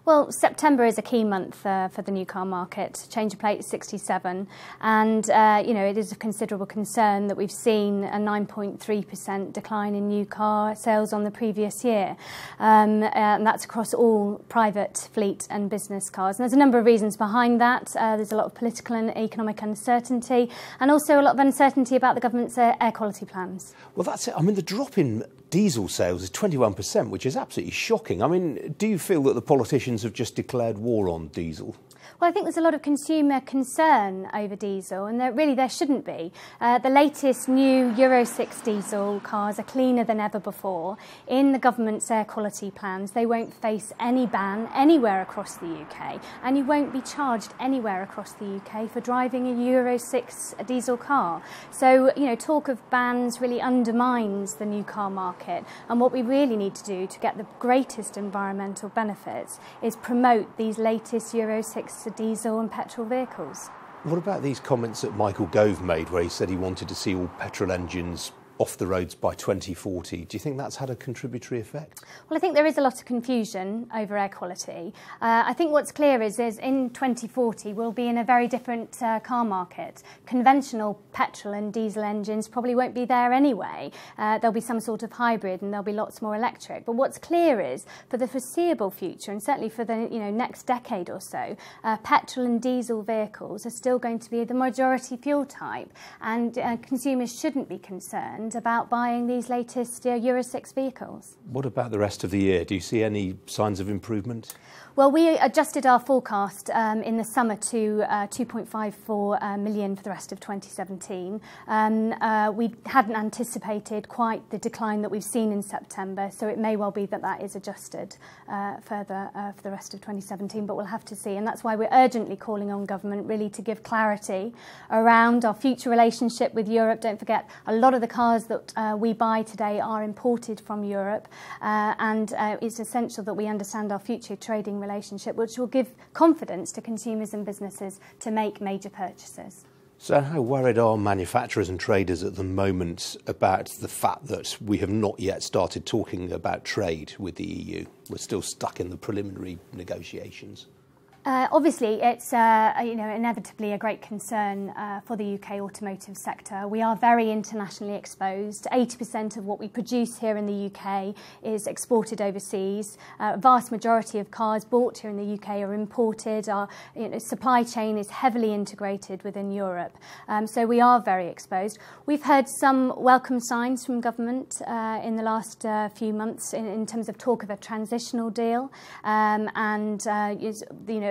Well, September is a key month for the new car market. Change of plate is 67, and it is of considerable concern that we've seen a 9.3% decline in new car sales on the previous year, and that's across all private, fleet and business cars. And there's a number of reasons behind that. There's a lot of political and economic uncertainty, and also a lot of uncertainty about the government's air quality plans. Well, that's it. I mean, the drop in diesel sales is 21%, which is absolutely shocking. I mean, do you feel that the politicians have just declared war on diesel? Well, I think there's a lot of consumer concern over diesel, and there shouldn't be. The latest new Euro 6 diesel cars are cleaner than ever before. In the government's air quality plans, they won't face any ban anywhere across the UK, and you won't be charged anywhere across the UK for driving a Euro 6 diesel car. So, talk of bans really undermines the new car market, and what we really need to do to get the greatest environmental benefits is promote these latest Euro 6 diesel and petrol vehicles. What about these comments that Michael Gove made where he said he wanted to see all petrol engines off the roads by 2040? Do you think that's had a contributory effect? Well, I think there is a lot of confusion over air quality. I think what's clear is in 2040 we'll be in a very different car market. Conventional petrol and diesel engines probably won't be there anyway. There'll be some sort of hybrid and there'll be lots more electric. But what's clear is for the foreseeable future, and certainly for the next decade or so, petrol and diesel vehicles are still going to be the majority fuel type, and consumers shouldn't be concerned about buying these latest Euro 6 vehicles. What about the rest of the year? Do you see any signs of improvement? Well, we adjusted our forecast in the summer to 2.54 million for the rest of 2017. We hadn't anticipated quite the decline that we've seen in September, so it may well be that is adjusted further for the rest of 2017, but we'll have to see. And that's why we're urgently calling on government really to give clarity around our future relationship with Europe. Don't forget, a lot of the cars that we buy today are imported from Europe, and it's essential that we understand our future trading relationship, which will give confidence to consumers and businesses to make major purchases. So how worried are manufacturers and traders at the moment about the fact that we have not yet started talking about trade with the EU? We're still stuck in the preliminary negotiations. Obviously, it's inevitably a great concern for the UK automotive sector. We are very internationally exposed. 80% of what we produce here in the UK is exported overseas. A vast majority of cars bought here in the UK are imported. Our supply chain is heavily integrated within Europe, so we are very exposed. We've heard some welcome signs from government in the last few months in terms of talk of a transitional deal, and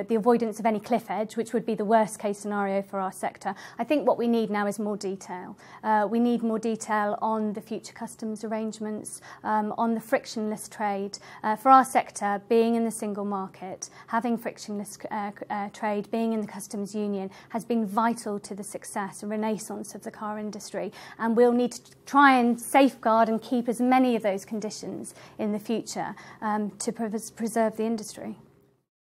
the avoidance of any cliff edge, which would be the worst case scenario for our sector. I think what we need now is more detail. We need more detail on the future customs arrangements, on the frictionless trade. For our sector, being in the single market, having frictionless trade, being in the customs union has been vital to the success and renaissance of the car industry, and we'll need to try and safeguard and keep as many of those conditions in the future to preserve the industry.